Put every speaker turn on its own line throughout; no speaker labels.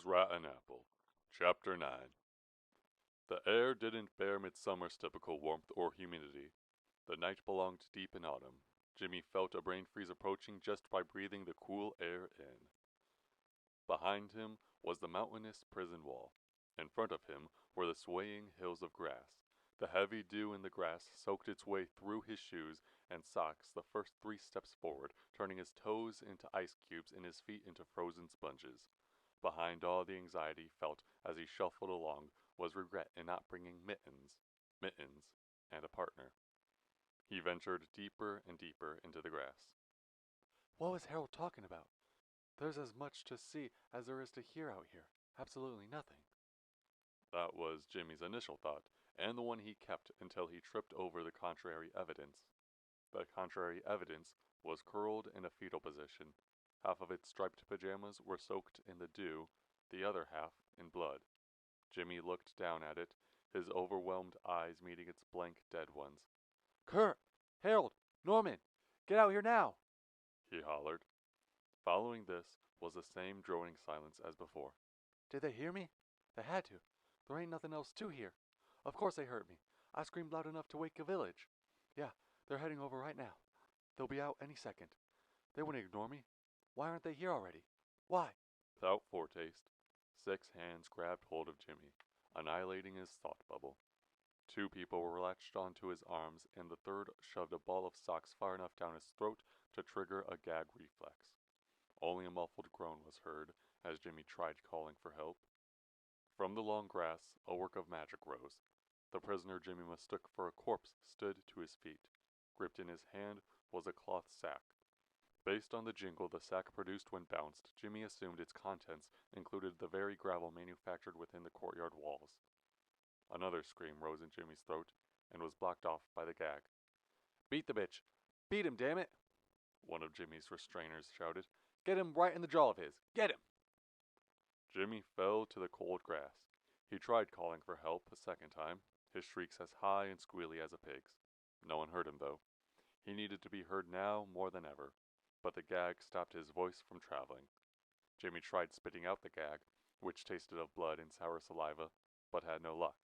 Mrs. Rat and Apple, Chapter 9. The air didn't bear midsummer's typical warmth or humidity. The night belonged deep in autumn. Jimmy felt a brain freeze approaching just by breathing the cool air in. Behind him was the mountainous prison wall. In front of him were the swaying hills of grass. The heavy dew in the grass soaked its way through his shoes and socks the first 3 steps forward, turning his toes into ice cubes and his feet into frozen sponges. Behind all the anxiety felt as he shuffled along was regret in not bringing mittens, and a partner. He ventured deeper and deeper into the grass. What was Harold talking about? There's as much to see as there is to hear out here. Absolutely nothing. That was Jimmy's initial thought, and the one he kept until he tripped over the contrary evidence. The contrary evidence was curled in a fetal position. Half of its striped pajamas were soaked in the dew, the other half in blood. Jimmy looked down at it, his overwhelmed eyes meeting its blank dead ones. "Kurt! Harold! Norman! Get out here now!" he hollered. Following this was the same droning silence as before. Did they hear me? They had to. There ain't nothing else to hear. Of course they heard me. I screamed loud enough to wake a village. Yeah, they're heading over right now. They'll be out any second. They wouldn't ignore me. Why aren't they here already? Why? Without foretaste, 6 hands grabbed hold of Jimmy, annihilating his thought bubble. 2 people were latched onto his arms, and the third shoved a ball of socks far enough down his throat to trigger a gag reflex. Only a muffled groan was heard as Jimmy tried calling for help. From the long grass, a work of magic rose. The prisoner Jimmy mistook for a corpse stood to his feet. Gripped in his hand was a cloth sack. Based on the jingle the sack produced when bounced, Jimmy assumed its contents included the very gravel manufactured within the courtyard walls. Another scream rose in Jimmy's throat and was blocked off by the gag. "Beat the bitch! Beat him, damn it!" one of Jimmy's restrainers shouted. "Get him right in the jaw of his! Get him!" Jimmy fell to the cold grass. He tried calling for help a second time, his shrieks as high and squealy as a pig's. No one heard him, though. He needed to be heard now more than ever, but the gag stopped his voice from traveling. Jimmy tried spitting out the gag, which tasted of blood and sour saliva, but had no luck.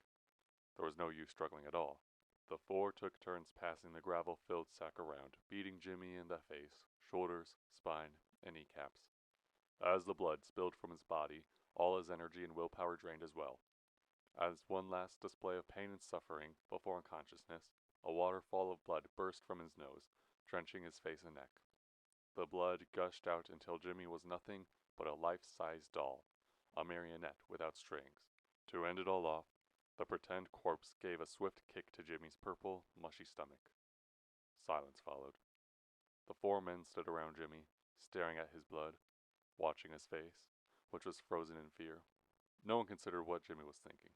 There was no use struggling at all. The 4 took turns passing the gravel-filled sack around, beating Jimmy in the face, shoulders, spine, and kneecaps. As the blood spilled from his body, all his energy and willpower drained as well. As one last display of pain and suffering, before unconsciousness, a waterfall of blood burst from his nose, drenching his face and neck. The blood gushed out until Jimmy was nothing but a life-size doll, a marionette without strings. To end it all off, the pretend corpse gave a swift kick to Jimmy's purple, mushy stomach. Silence followed. The 4 men stood around Jimmy, staring at his blood, watching his face, which was frozen in fear. No one considered what Jimmy was thinking.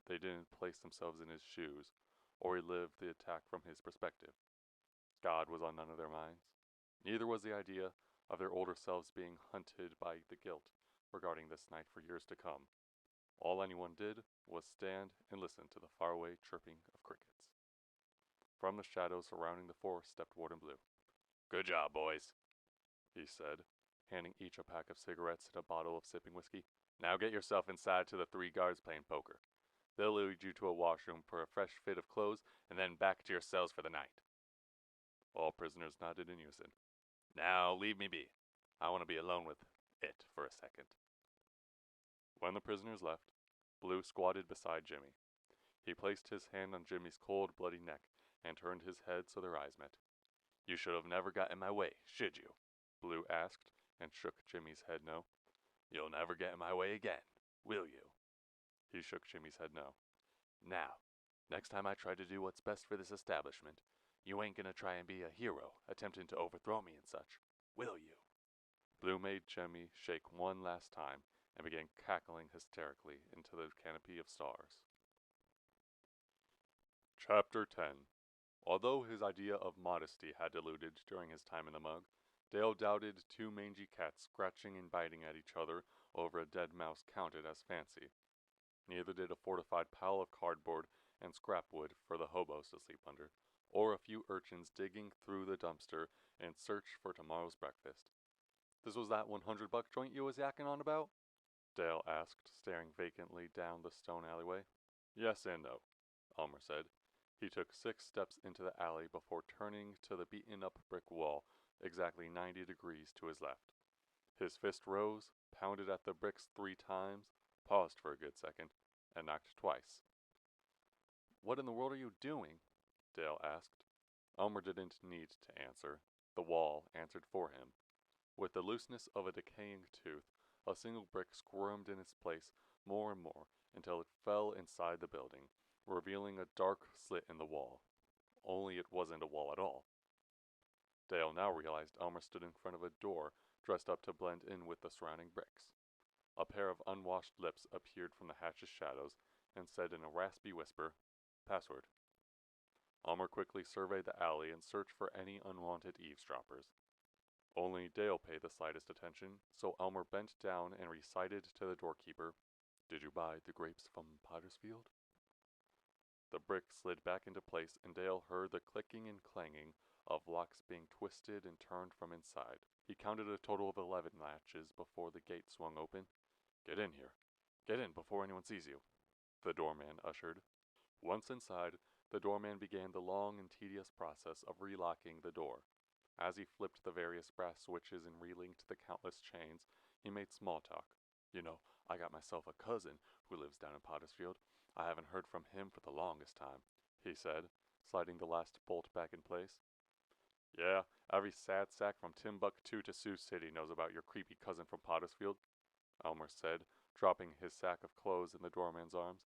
They didn't place themselves in his shoes, or relive the attack from his perspective. God was on none of their minds. Neither was the idea of their older selves being hunted by the guilt regarding this night for years to come. All anyone did was stand and listen to the faraway chirping of crickets. From the shadows surrounding the 4 stepped Warden Blue. "Good job, boys," he said, handing each a pack of cigarettes and a bottle of sipping whiskey. "Now get yourself inside to the 3 guards playing poker. They'll lead you to a washroom for a fresh fit of clothes, and then back to your cells for the night." All prisoners nodded in unison. "Now leave me be. I want to be alone with it for a second." When the prisoners left, Blue squatted beside Jimmy. He placed his hand on Jimmy's cold, bloody neck and turned his head so their eyes met. "You should have never got in my way, should you?" Blue asked, and shook Jimmy's head no. "You'll never get in my way again, will you?" He shook Jimmy's head no. "Now, next time I try to do what's best for this establishment, you ain't gonna try and be a hero, attempting to overthrow me and such, will you?" Blue made Jimmy shake one last time and began cackling hysterically into the canopy of stars. Chapter 10. Although his idea of modesty had diluted during his time in the mug, Dale doubted 2 mangy cats scratching and biting at each other over a dead mouse counted as fancy. Neither did a fortified pile of cardboard and scrap wood for the hobos to sleep under, or a few urchins digging through the dumpster in search for tomorrow's breakfast. This was that $100 joint you was yakking on about? Dale asked, staring vacantly down the stone alleyway. Yes and no, Elmer said. He took 6 steps into the alley before turning to the beaten-up brick wall, exactly 90 degrees to his left. His fist rose, pounded at the bricks 3 times, paused for a good second, and knocked twice. What in the world are you doing? Dale asked. Elmer didn't need to answer. The wall answered for him. With the looseness of a decaying tooth, a single brick squirmed in its place more and more until it fell inside the building, revealing a dark slit in the wall. Only it wasn't a wall at all. Dale now realized Elmer stood in front of a door dressed up to blend in with the surrounding bricks. A pair of unwashed lips appeared from the hatch's shadows and said in a raspy whisper, "Password." Elmer quickly surveyed the alley and searched for any unwanted eavesdroppers. Only Dale paid the slightest attention, so Elmer bent down and recited to the doorkeeper, "Did you buy the grapes from Pottersfield?" The brick slid back into place, and Dale heard the clicking and clanging of locks being twisted and turned from inside. He counted a total of 11 latches before the gate swung open. "Get in here. Get in before anyone sees you," the doorman ushered. Once inside, the doorman began the long and tedious process of relocking the door. As he flipped the various brass switches and relinked the countless chains, he made small talk. I got myself a cousin who lives down in Pottersfield. I haven't heard from him for the longest time," he said, sliding the last bolt back in place. "Yeah, every sad sack from Timbuktu to Sioux City knows about your creepy cousin from Pottersfield," Elmer said, dropping his sack of clothes in the doorman's arms.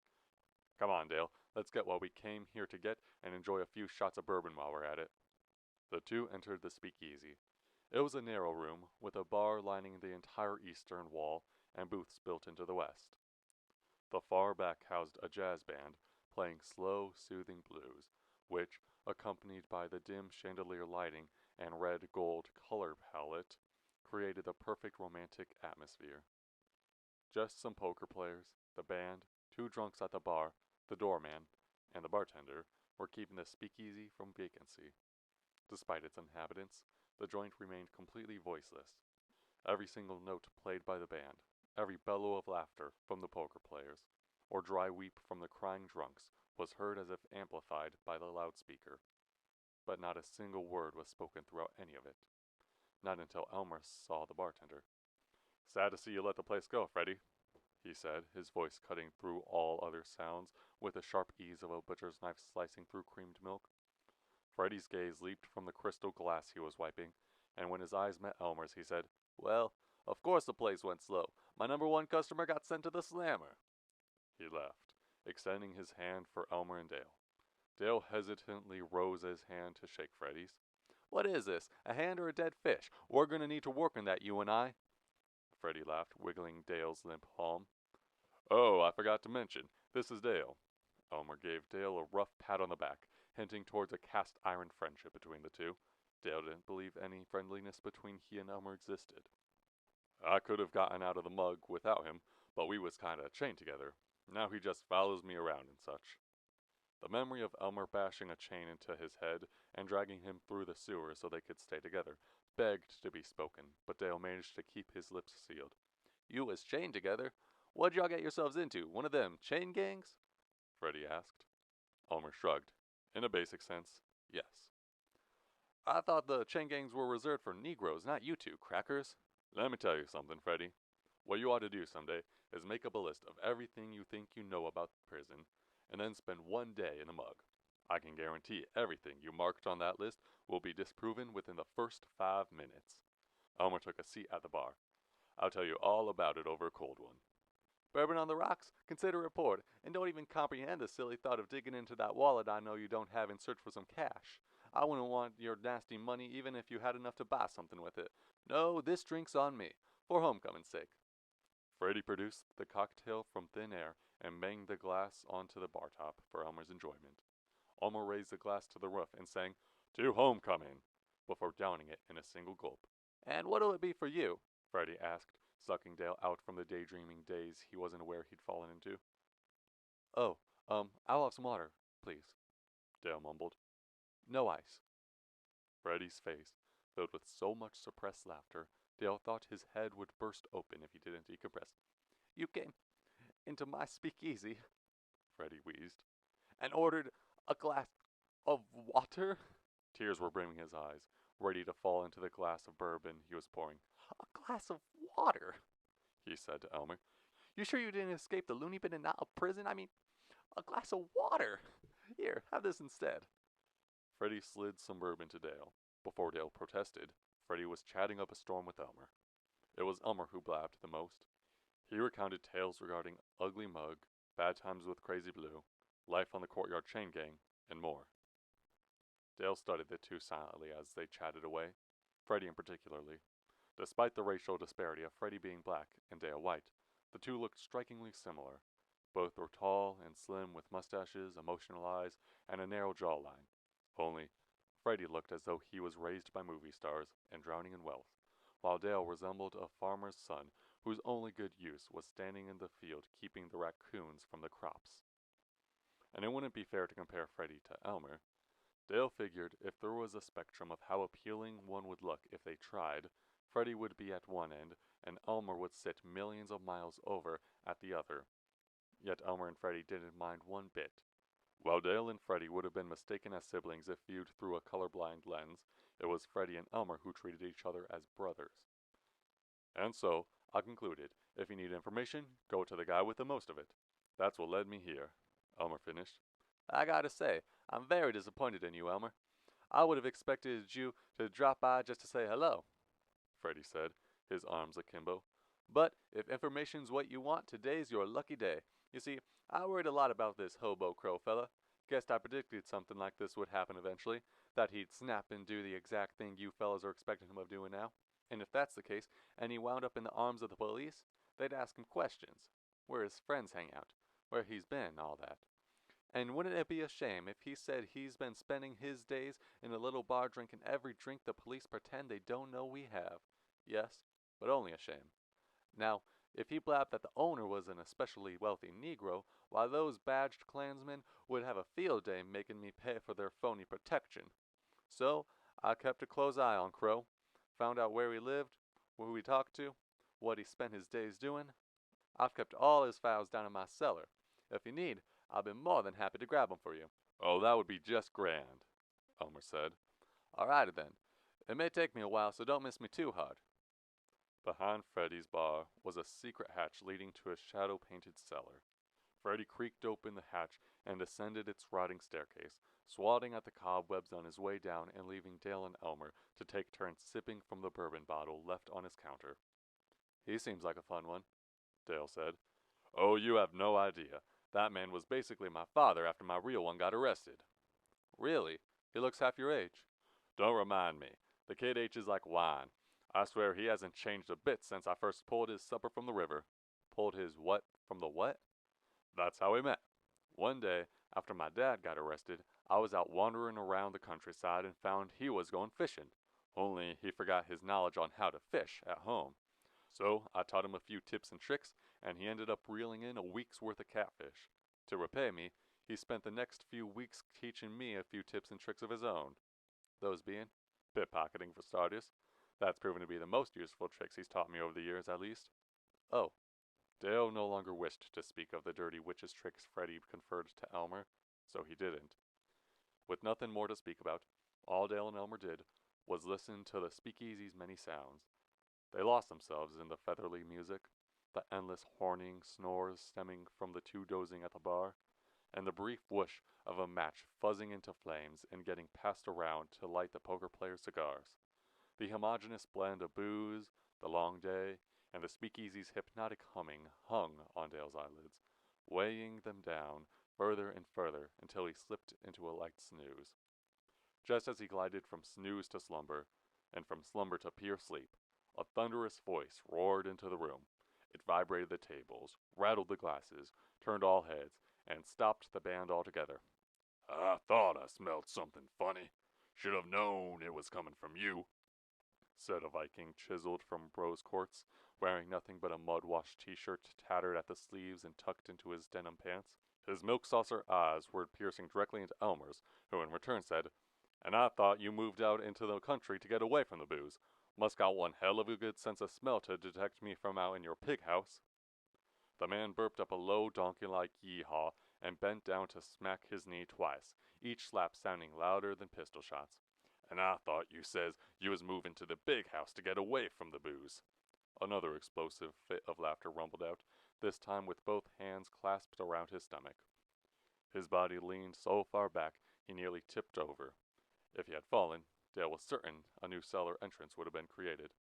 "Come on, Dale, let's get what we came here to get and enjoy a few shots of bourbon while we're at it." The two entered the speakeasy. It was a narrow room, with a bar lining the entire eastern wall and booths built into the west. The far back housed a jazz band, playing slow, soothing blues, which, accompanied by the dim chandelier lighting and red-gold color palette, created the perfect romantic atmosphere. Just some poker players, the band, 2 drunks at the bar, the doorman, and the bartender were keeping the speakeasy from vacancy. Despite its inhabitants, the joint remained completely voiceless. Every single note played by the band, every bellow of laughter from the poker players, or dry weep from the crying drunks was heard as if amplified by the loudspeaker. But not a single word was spoken throughout any of it. Not until Elmer saw the bartender. "Sad to see you let the place go, Freddie," he said, his voice cutting through all other sounds with the sharp ease of a butcher's knife slicing through creamed milk. Freddie's gaze leaped from the crystal glass he was wiping, and when his eyes met Elmer's, he said, "Well, of course the place went slow. My #1 customer got sent to the slammer." He laughed, extending his hand for Elmer and Dale. Dale hesitantly rose his hand to shake Freddie's. "What is this, a hand or a dead fish? We're going to need to work on that, you and I." Freddie laughed, wiggling Dale's limp palm. "Oh, I forgot to mention, this is Dale." Elmer gave Dale a rough pat on the back, hinting towards a cast-iron friendship between the two. Dale didn't believe any friendliness between he and Elmer existed. "I could have gotten out of the mug without him, but we was kinda chained together. Now he just follows me around and such." The memory of Elmer bashing a chain into his head and dragging him through the sewer so they could stay together begged to be spoken, but Dale managed to keep his lips sealed. "You was chained together? What'd y'all get yourselves into? One of them chain gangs?" Freddie asked. Elmer shrugged. In a basic sense, yes. "I thought the chain gangs were reserved for Negroes, not you two, crackers." "Let me tell you something, Freddie. What you ought to do someday is make up a list of everything you think you know about prison, and then spend 1 day in a mug. I can guarantee everything you marked on that list will be disproven within the first 5 minutes. Elmer took a seat at the bar. "I'll tell you all about it over a cold one." "Bourbon on the rocks? Consider it poured, and don't even comprehend the silly thought of digging into that wallet I know you don't have in search for some cash. I wouldn't want your nasty money even if you had enough to buy something with it. No, this drink's on me, for homecoming's sake." Freddie produced the cocktail from thin air and banged the glass onto the bar top for Elmer's enjoyment. Elmer raised the glass to the roof and sang, "To homecoming," before downing it in a single gulp. "And what'll it be for you?" Freddie asked, sucking Dale out from the daydreaming daze he wasn't aware he'd fallen into. "Oh, I'll have some water, please," Dale mumbled. "No ice." Freddie's face filled with so much suppressed laughter, Dale thought his head would burst open if he didn't decompress. You came into my speakeasy, Freddie wheezed, and ordered a glass of water? Tears were brimming his eyes, ready to fall into the glass of bourbon he was pouring. A glass of water, he said to Elmer. You sure you didn't escape the loony bin and not a prison? I mean, a glass of water. Here, have this instead. Freddie slid some bourbon to Dale. Before Dale protested, Freddie was chatting up a storm with Elmer. It was Elmer who blabbed the most. He recounted tales regarding Ugly Mug, bad times with Crazy Blue, life on the Courtyard Chain Gang, and more. Dale studied the two silently as they chatted away, Freddie in particularly. Despite the racial disparity of Freddie being black and Dale white, the two looked strikingly similar. Both were tall and slim with mustaches, emotional eyes, and a narrow jawline. Only, Freddie looked as though he was raised by movie stars and drowning in wealth, while Dale resembled a farmer's son whose only good use was standing in the field keeping the raccoons from the crops. And it wouldn't be fair to compare Freddie to Elmer. Dale figured if there was a spectrum of how appealing one would look if they tried, Freddie would be at one end, and Elmer would sit millions of miles over at the other. Yet Elmer and Freddie didn't mind one bit. While Dale and Freddie would have been mistaken as siblings if viewed through a colorblind lens, it was Freddie and Elmer who treated each other as brothers. And so, I concluded, if you need information, go to the guy with the most of it. That's what led me here, Elmer finished. I gotta say, I'm very disappointed in you, Elmer. I would have expected you to drop by just to say hello, Freddie said, his arms akimbo. But if information's what you want, today's your lucky day. You see, I worried a lot about this hobo crow fella. Guessed I predicted something like this would happen eventually, that he'd snap and do the exact thing you fellas are expecting him of doing now. And if that's the case, and he wound up in the arms of the police, they'd ask him questions. Where his friends hang out, where he's been, all that. And wouldn't it be a shame if he said he's been spending his days in a little bar drinking every drink the police pretend they don't know we have? Yes, but only a shame. Now, if he blabbed that the owner was an especially wealthy Negro, why those badged Klansmen would have a field day making me pay for their phony protection. So, I kept a close eye on Crow, found out where he lived, who he talked to, what he spent his days doing. I've kept all his files down in my cellar. If you need, I'll be more than happy to grab them for you. Oh, that would be just grand, Elmer said. Alrighty then. It may take me a while, so don't miss me too hard. Behind Freddie's bar was a secret hatch leading to a shadow-painted cellar. Freddie creaked open the hatch and ascended its rotting staircase, swatting at the cobwebs on his way down and leaving Dale and Elmer to take turns sipping from the bourbon bottle left on his counter. He seems like a fun one, Dale said. Oh, you have no idea. That man was basically my father after my real one got arrested. Really? He looks half your age. Don't remind me. The kid ages like wine. I swear he hasn't changed a bit since I first pulled his supper from the river. Pulled his what from the what? That's how we met. One day, after my dad got arrested, I was out wandering around the countryside and found he was going fishing. Only he forgot his knowledge on how to fish at home. So I taught him a few tips and tricks, and he ended up reeling in a week's worth of catfish. To repay me, he spent the next few weeks teaching me a few tips and tricks of his own. Those being pickpocketing for starters. That's proven to be the most useful tricks he's taught me over the years, at least. Oh. Dale no longer wished to speak of the dirty witch's tricks Freddie conferred to Elmer, so he didn't. With nothing more to speak about, all Dale and Elmer did was listen to the speakeasy's many sounds. They lost themselves in the featherly music, the endless horning snores stemming from the two dozing at the bar, and the brief whoosh of a match fuzzing into flames and getting passed around to light the poker players' cigars. The homogeneous blend of booze, the long day, and the speakeasy's hypnotic humming hung on Dale's eyelids, weighing them down further and further until he slipped into a light snooze. Just as he glided from snooze to slumber, and from slumber to pure sleep, a thunderous voice roared into the room. It vibrated the tables, rattled the glasses, turned all heads, and stopped the band altogether. I thought I smelled something funny. Should have known it was coming from you, said a Viking chiseled from Rose Quartz, wearing nothing but a mud-washed t-shirt tattered at the sleeves and tucked into his denim pants. His milk-saucer eyes were piercing directly into Elmer's, who in return said, And I thought you moved out into the country to get away from the booze. Must got one hell of a good sense of smell to detect me from out in your pig house. The man burped up a low donkey-like yee-haw and bent down to smack his knee twice, each slap sounding louder than pistol shots. "And I thought you says you was moving to the big house to get away from the booze." Another explosive fit of laughter rumbled out, this time with both hands clasped around his stomach. His body leaned so far back he nearly tipped over. If he had fallen, Dale was certain a new cellar entrance would have been created.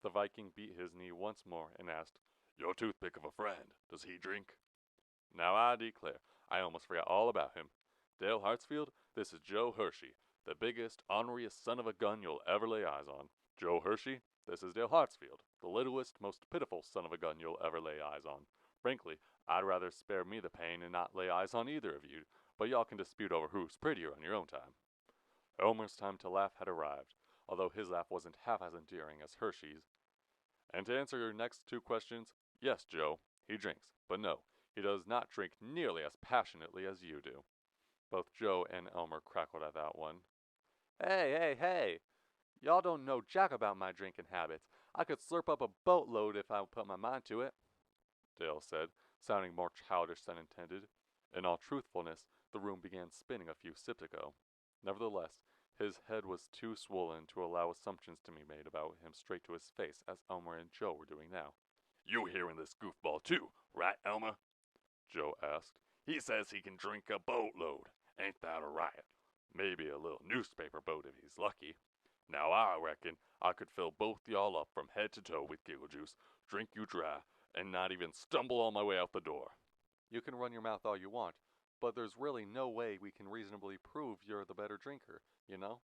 The Viking beat his knee once more and asked, "Your toothpick of a friend, does he drink?" "Now I declare, I almost forgot all about him. Dale Hartsfield, this is Joe Hershey, the biggest, orneriest son of a gun you'll ever lay eyes on. Joe Hershey, this is Dale Hartsfield, the littlest, most pitiful son of a gun you'll ever lay eyes on. Frankly, I'd rather spare me the pain and not lay eyes on either of you, but y'all can dispute over who's prettier on your own time." Elmer's time to laugh had arrived, although his laugh wasn't half as endearing as Hershey's. "And to answer your next two questions, yes, Joe, he drinks, but no, he does not drink nearly as passionately as you do." Both Joe and Elmer crackled at that one. Hey! Y'all don't know jack about my drinking habits. I could slurp up a boatload if I put my mind to it," Dale said, sounding more childish than intended. In all truthfulness, the room began spinning a few sips ago. Nevertheless, his head was too swollen to allow assumptions to be made about him straight to his face, as Elmer and Joe were doing now. "You hearing this goofball too, right, Elmer?" Joe asked. "He says he can drink a boatload. Ain't that a riot? Maybe a little newspaper boat if he's lucky. Now I reckon I could fill both y'all up from head to toe with giggle juice, drink you dry, and not even stumble on my way out the door." "You can run your mouth all you want, but there's really no way we can reasonably prove you're the better drinker, you know?"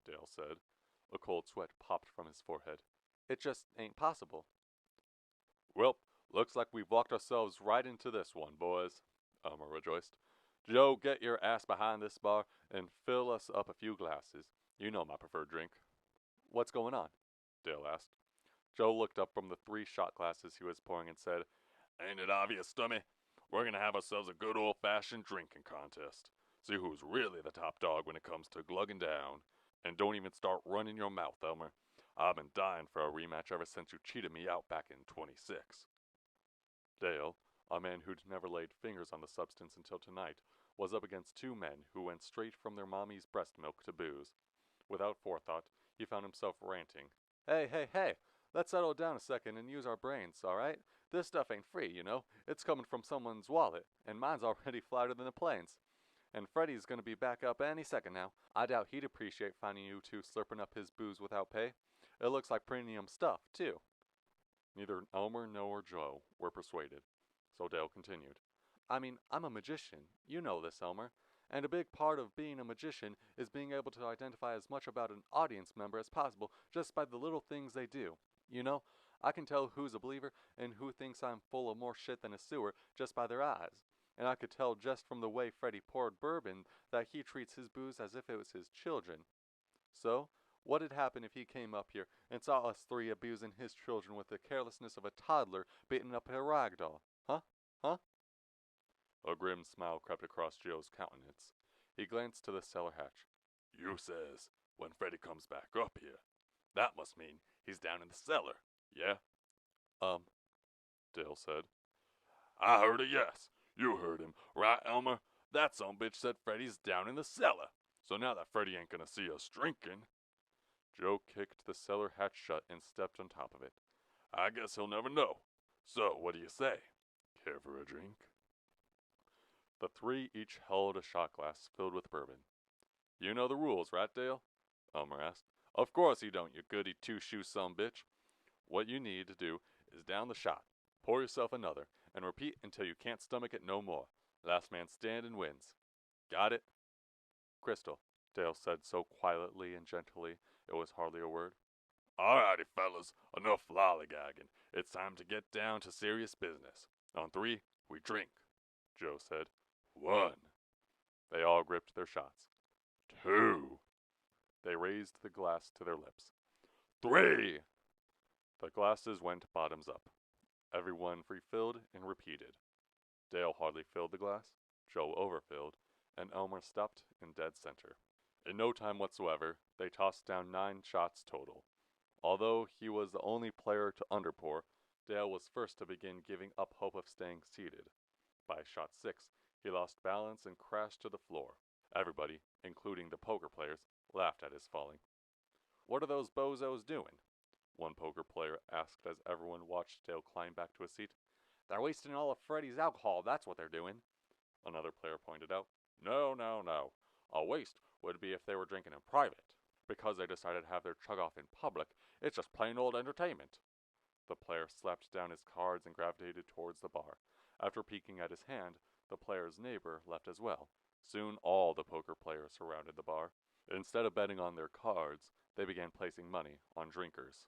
Dale said. A cold sweat popped from his forehead. "It just ain't possible." "Well, looks like we've walked ourselves right into this one, boys," Elmer rejoiced. "Joe, get your ass behind this bar and fill us up a few glasses. You know my preferred drink." "What's going on?" Dale asked. Joe looked up from the 3 shot glasses he was pouring and said, "Ain't it obvious, Stummy? We're gonna have ourselves a good old-fashioned drinking contest. See who's really the top dog when it comes to glugging down. And don't even start running your mouth, Elmer. I've been dying for a rematch ever since you cheated me out back in '26. Dale, a man who'd never laid fingers on the substance until tonight, was up against 2 men who went straight from their mommy's breast milk to booze. Without forethought, he found himself ranting. Hey, let's settle down a second and use our brains, alright? This stuff ain't free, you know? It's coming from someone's wallet, and mine's already flatter than the planes. And Freddy's gonna be back up any second now. I doubt he'd appreciate finding you 2 slurping up his booze without pay. It looks like premium stuff, too." Neither Elmer nor Joe were persuaded, so Dale continued. "I mean, I'm a magician. You know this, Elmer. And a big part of being a magician is being able to identify as much about an audience member as possible just by the little things they do. You know, I can tell who's a believer and who thinks I'm full of more shit than a sewer just by their eyes. And I could tell just from the way Freddy poured bourbon that he treats his booze as if it was his children. So, what'd happen if he came up here and saw us 3 abusing his children with the carelessness of a toddler beating up a rag doll? Huh? A grim smile crept across Joe's countenance. He glanced to the cellar hatch. "You says, when Freddy comes back up here. That must mean he's down in the cellar, yeah?" Dale said. "I heard a yes. You heard him, right, Elmer? That sumbitch said Freddy's down in the cellar. So now that Freddy ain't gonna see us drinking." Joe kicked the cellar hatch shut and stepped on top of it. "I guess he'll never know. So, what do you say? Care for a drink?" The 3 each held a shot glass filled with bourbon. "You know the rules, right, Dale?" Elmer asked. "Of course you don't, you goody 2-shoe sumbitch. What you need to do is down the shot, pour yourself another, and repeat until you can't stomach it no more. Last man standing wins. Got it?" "Crystal," Dale said so quietly and gently it was hardly a word. "Alrighty, fellas, enough lollygagging. It's time to get down to serious business. On 3, we drink," Joe said. 1. They all gripped their shots. 2. They raised the glass to their lips. 3. The glasses went bottoms up. Everyone refilled and repeated. Dale hardly filled the glass, Joe overfilled, and Elmer stopped in dead center. In no time whatsoever, they tossed down 9 shots total. Although he was the only player to underpour, Dale was first to begin giving up hope of staying seated. By shot 6, he lost balance and crashed to the floor. Everybody, including the poker players, laughed at his falling. "What are those bozos doing?" one poker player asked as everyone watched Dale climb back to a seat. "They're wasting all of Freddy's alcohol, that's what they're doing," another player pointed out. No, no, no. A waste would be if they were drinking in private. Because they decided to have their chug-off in public, it's just plain old entertainment." The player slapped down his cards and gravitated towards the bar. After peeking at his hand, the player's neighbor left as well. Soon all the poker players surrounded the bar. Instead of betting on their cards, they began placing money on drinkers.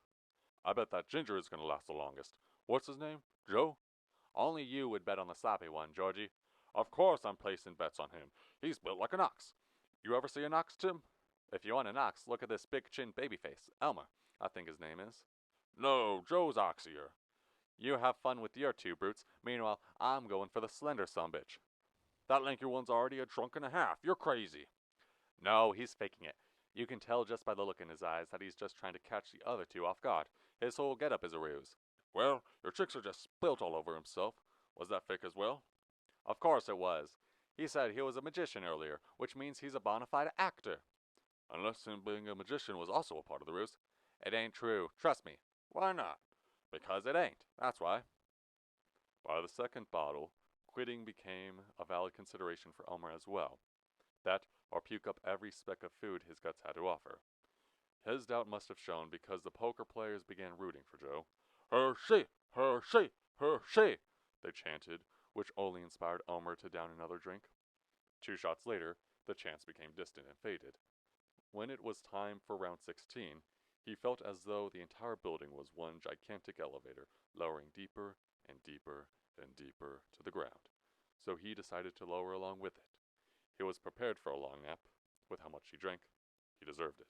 "I bet that Ginger is going to last the longest. What's his name? Joe?" "Only you would bet on the sloppy one, Georgie." "Of course I'm placing bets on him. He's built like an ox. You ever see an ox, Tim?" "If you want an ox, look at this big-chinned babyface. Elmer, I think his name is." "No, Joe's oxier." "You have fun with your two brutes. Meanwhile, I'm going for the slender sumbitch." "That lanky one's already a drunk and a half. You're crazy." "No, he's faking it. You can tell just by the look in his eyes that he's just trying to catch the other two off guard. His whole getup is a ruse." "Well, your chicks are just spilt all over himself. Was that fake as well?" "Of course it was. He said he was a magician earlier, which means he's a bona fide actor." "Unless him being a magician was also a part of the ruse." "It ain't true. Trust me." "Why not?" "Because it ain't. That's why." By the second bottle, quitting became a valid consideration for Elmer as well. That, or puke up every speck of food his guts had to offer. His doubt must have shown because the poker players began rooting for Joe. "Hershey! Hershey! Hershey!" they chanted, which only inspired Elmer to down another drink. 2 shots later, the chants became distant and faded. When it was time for round 16, he felt as though the entire building was one gigantic elevator, lowering deeper and deeper and deeper to the ground. So he decided to lower along with it. He was prepared for a long nap. With how much he drank, he deserved it.